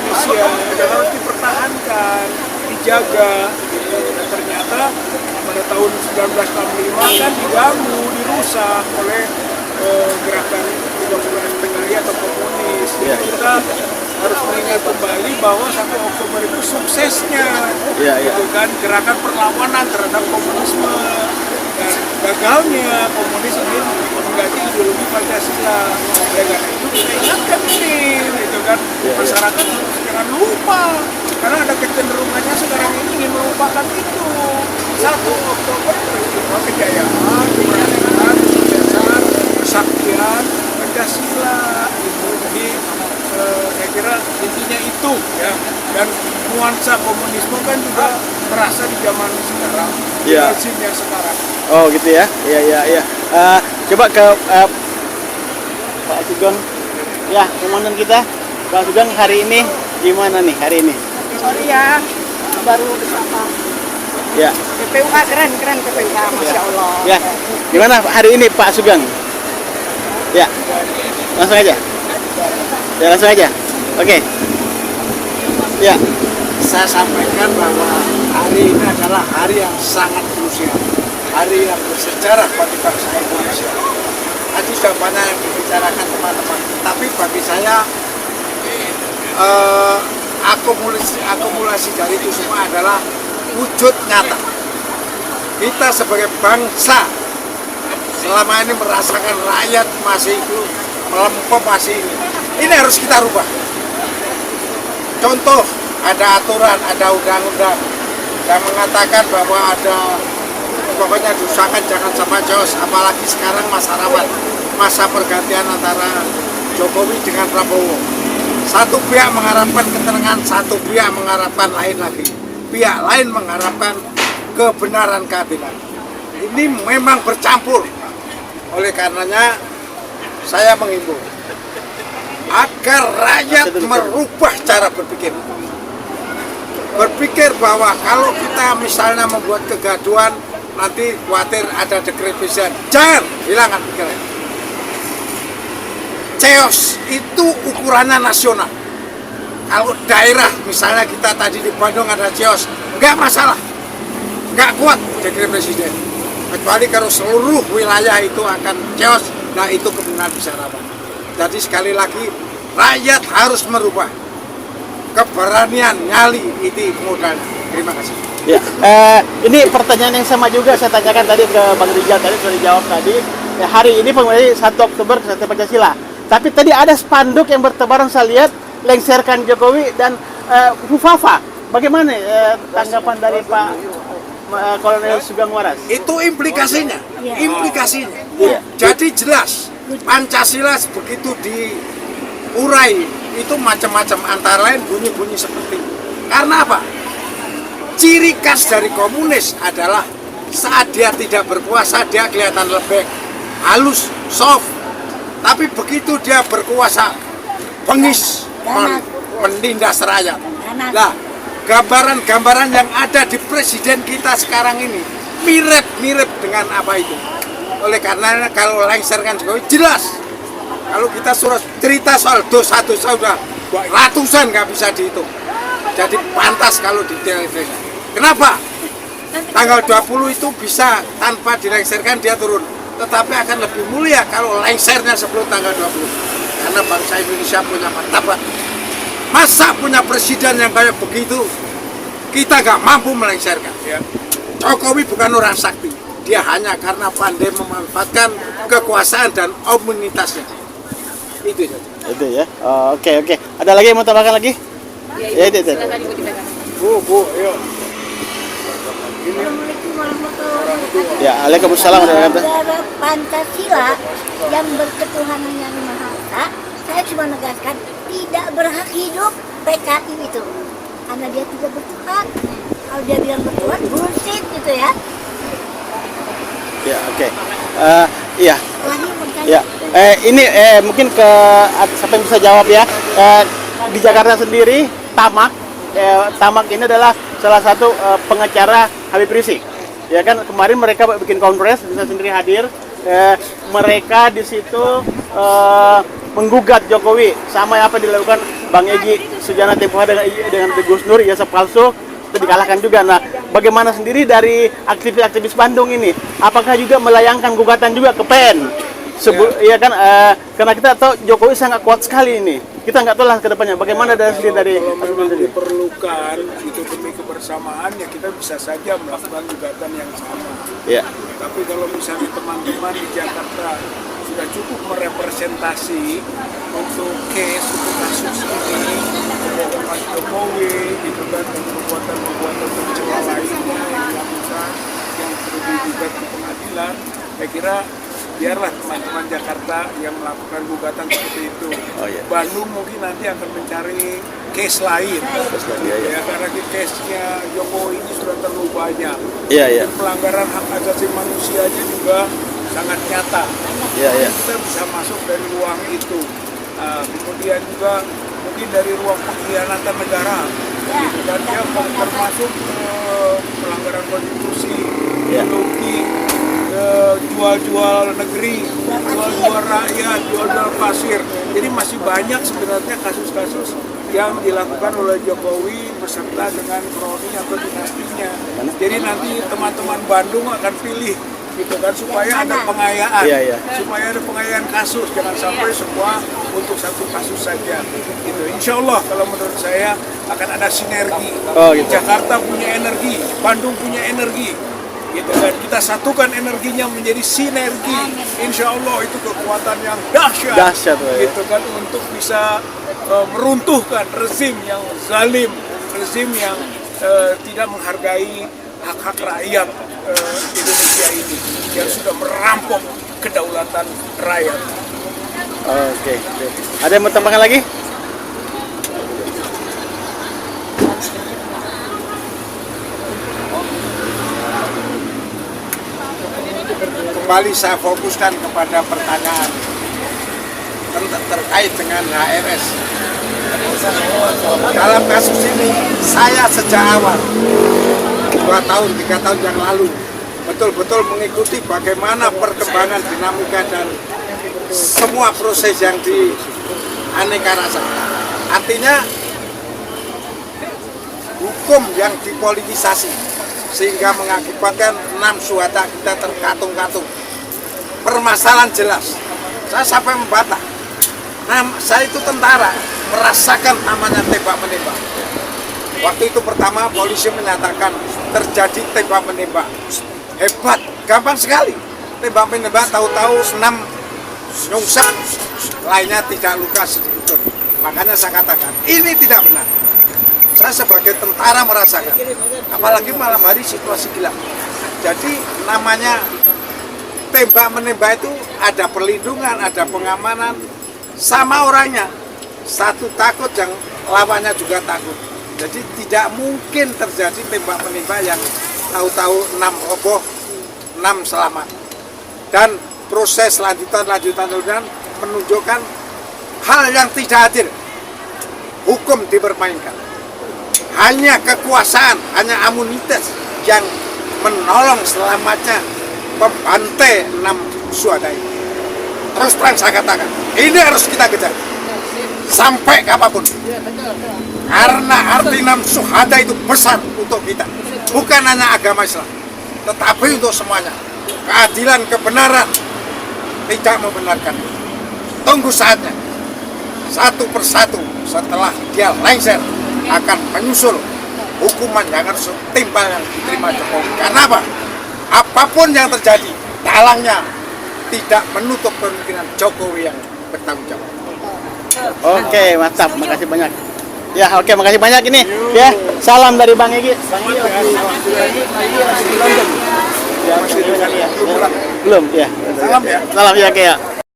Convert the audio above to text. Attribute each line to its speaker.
Speaker 1: Indonesia dan harus dipertahankan, dijaga. Gitu. Dan ternyata pada tahun 1965 kan diganggu, dirusak oleh gerakan 30 SPKI atau komunis. Jadi kita harus mengingat kembali bahwa 1 Oktober itu suksesnya, gitu kan, gerakan perlawanan terhadap komunisme dan gagalnya komunis ingin mengganti ideologi Pancasila. Ya kan, itu kita ingatkan ini, gitu kan, masyarakat jangan lupa karena ada kecenderungannya sekarang ini ingin melupakan itu. 1 Oktober itu kejayaan, keberhasilan, kesuksesan, kesaktian Pancasila itu. Jadi saya kira intinya itu ya, dan nuansa komunisme kan juga terasa di zaman sekarang, di rezimnya sekarang.
Speaker 2: Oh gitu ya, iya. Coba ke Pak Sugeng, ya komandan kita, Pak Sugeng hari ini gimana nih hari ini?
Speaker 3: Sorry ya, baru bersama.
Speaker 2: Ya.
Speaker 3: PPUA keren PPUA, Masya Allah.
Speaker 2: Ya, gimana hari ini Pak Sugeng? Ya, langsung aja. Ya langsung aja. Oke. Ya.
Speaker 1: Saya sampaikan bahwa hari ini adalah hari yang sangat krusial, hari yang bersejarah bagi bangsa Indonesia. Tadi sudah banyak yang dibicarakan teman-teman, tapi bagi saya akumulasi dari itu semua adalah wujud nyata. Kita sebagai bangsa selama ini merasakan rakyat masih itu melempem masih ini harus kita rubah. Contoh, ada aturan, ada undang-undang yang mengatakan bahwa ada pokoknya diusahakan jangan sama Jos, apalagi sekarang masa pergantian antara Jokowi dengan Prabowo. Satu pihak mengharapkan ketenangan, satu pihak mengharapkan lain lagi. Pihak lain mengharapkan kebenaran keadilan. Ini memang bercampur. Oleh karenanya saya menghimbau agar rakyat merubah cara berpikir. Berpikir bahwa kalau kita misalnya membuat kegaduhan, nanti khawatir ada degradasi. Jangan hilangkan pikiran. Chaos itu ukurannya nasional. Kalau daerah, misalnya kita tadi di Bandung ada chaos, nggak masalah, nggak kuat jadi presiden. Kecuali kalau seluruh wilayah itu akan chaos, nah itu kemungkinan bisa rawan. Jadi sekali lagi, rakyat harus merubah. Keberanian, nyali, itu modalnya. Terima kasih.
Speaker 2: Ya, ini pertanyaan yang sama juga saya tanyakan tadi ke Bang Rijal, tadi sudah dijawab tadi. Ya, hari ini pengumuman 1 Oktober Kesatuan Pancasila. Tapi tadi ada spanduk yang bertebaran saya lihat, lengserkan Jokowi dan Hufafa. Bagaimana tanggapan dari Pak Kolonel Sugeng Waras?
Speaker 1: Itu implikasinya.
Speaker 2: Ya.
Speaker 1: Jadi jelas, Pancasila begitu diurai, itu macam-macam, antara lain bunyi-bunyi seperti itu. Karena apa? Ciri khas dari komunis adalah saat dia tidak berkuasa, dia kelihatan lembek, halus, soft. Tapi begitu dia berkuasa, bengis, menindas rakyat. Nah, gambaran-gambaran yang ada di presiden kita sekarang ini mirip-mirip dengan apa itu. Oleh karena kalau lengserkan Jokowi jelas. Kalau kita suruh cerita soal dosa-dosa udah ratusan nggak bisa dihitung. Jadi pantas kalau diteliti. Kenapa? Tanggal 20 itu bisa tanpa dilengserkan dia turun. Tetapi akan lebih mulia kalau lengsernya sebelum tanggal 20. Karena bangsa Indonesia punya martabat. Masa punya presiden yang kayak begitu, kita nggak mampu melengserkan. Ya. Jokowi bukan orang sakti. Dia hanya karena pandai memanfaatkan kekuasaan dan omunitasnya. Itu saja.
Speaker 2: Itu ya. Oke. Ada lagi yang mau tambahkan lagi? Ya, itu.
Speaker 1: Bu, yuk.
Speaker 3: Assalamualaikum warahmatullahi wabarakatuh.
Speaker 2: Ya, Waalaikumsalam warahmatullahi wabarakatuh.
Speaker 3: Negara Pancasila yang berketuhanan yang Maha Esa, saya cuma menegaskan tidak berhak hidup PKI itu, karena dia tidak bertuhan. Kalau dia bilang bertuhan, bullshit gitu ya.
Speaker 2: Ya, oke. Iya.
Speaker 3: Lagi bertanya.
Speaker 2: Ya. Ini mungkin ke siapa yang bisa jawab ya. Di Jakarta sendiri, Tamak ini adalah salah satu pengacara Habib Rizik. Ya kan kemarin mereka bikin konferensi, bisa sendiri hadir. Mereka di situ menggugat Jokowi sama apa dilakukan Bang Egy Sujana tempoh hari dengan Gus Nur ya palsu itu dikalahkan juga. Nah, bagaimana sendiri dari aktivis-aktivis Bandung ini? Apakah juga melayangkan gugatan juga ke PN? Ya kan, karena kita tahu Jokowi sangat kuat sekali ini. Kita nggak tahu lah ke depannya. Bagaimana dari sendiri dari
Speaker 1: kalau memang diperlukan itu demi kebersamaan ya kita bisa saja melakukan gugatan yang sama.
Speaker 2: Ya.
Speaker 1: Tapi kalau misalnya teman-teman di Jakarta sudah cukup merepresentasi untuk kasus ini kepada Pak Jokowi gitu kan, dan perbuatan tercela lainnya yang dilakukan yang perlu digugat ke pengadilan, saya kira biarlah teman-teman Jakarta yang melakukan gugatan seperti itu.
Speaker 2: Oh, iya.
Speaker 1: Bandung mungkin nanti akan mencari case lain, ya karena case-nya Jokowi ini sudah terlalu banyak.
Speaker 2: Iya.
Speaker 1: Pelanggaran hak asasi manusianya juga sangat nyata.
Speaker 2: Iya.
Speaker 1: Kita bisa masuk dari ruang itu. Kemudian juga mungkin dari ruang pengkhianatan negara, gitu kan, dia termasuk pelanggaran konstitusi, ideologi, jual-jual negeri, jual-jual rakyat, jual-jual pasir. Jadi masih banyak sebenarnya kasus-kasus yang dilakukan oleh Jokowi beserta dengan kroni atau dinastinya. Jadi nanti teman-teman Bandung akan pilih gitu kan, supaya ada pengayaan, supaya ada pengayaan kasus, jangan sampai semua untuk satu kasus saja. Gitu. Insya Allah kalau menurut saya akan ada sinergi.
Speaker 2: Gitu.
Speaker 1: Jakarta punya energi, Bandung punya energi. Gitu kan, kita satukan energinya menjadi sinergi. Insya Allah itu kekuatan yang dahsyat gitu kan, untuk bisa meruntuhkan rezim yang zalim, rezim yang tidak menghargai hak-hak rakyat Indonesia ini yang sudah merampok kedaulatan rakyat.
Speaker 2: Oke. Ada yang mau tambahkan lagi?
Speaker 1: Kembali saya fokuskan kepada pertanyaan terkait dengan HRS. Dalam kasus ini saya sejak awal 2 tahun, 3 tahun yang lalu betul-betul mengikuti bagaimana perkembangan dinamika dan semua proses yang dianeka rasa. Artinya hukum yang dipolitisasi sehingga mengakibatkan 6 syuhada kita terkatung-katung. Permasalahan jelas. Saya sampai membantah. Saya itu tentara, merasakan namanya tembak-menembak. Waktu itu pertama polisi menyatakan terjadi tembak-menembak. Hebat, gampang sekali. Tembak-menembak tahu-tahu 6 nyungsep, lainnya tidak luka sedikit pun. Makanya saya katakan, ini tidak benar. Saya sebagai tentara merasakan, apalagi malam hari situasi gelap. Jadi namanya tembak-menembak itu ada perlindungan, ada pengamanan, sama orangnya. Satu takut, yang lawannya juga takut. Jadi tidak mungkin terjadi tembak-menembak yang tahu-tahu 6 roboh, 6 selamat. Dan proses lanjutan menunjukkan hal yang tidak adil. Hukum dipermainkan. Hanya kekuasaan, hanya amunitas yang menolong selamatnya pembantai 6 syuhada ini. Terus terang saya katakan, ini harus kita kejar sampai kapanpun. Karena arti 6 syuhada itu besar untuk kita, bukan hanya agama Islam, tetapi untuk semuanya. Keadilan, kebenaran tidak membenarkan. Tunggu saatnya, satu persatu setelah dia lengser akan menyusul hukuman yang harus timpal yang diterima Jokowi. Karena apa? Apapun yang terjadi, dalangnya tidak menutup kemungkinan Jokowi yang bertanggung jawab.
Speaker 2: Oke, mantap. Makasih banyak. Ya, oke, makasih banyak ini. Ya, salam dari Bang Egy. Bang Egy masih di London. Ya, belum ya.
Speaker 1: Salam ya.
Speaker 2: Salam ya, kayak.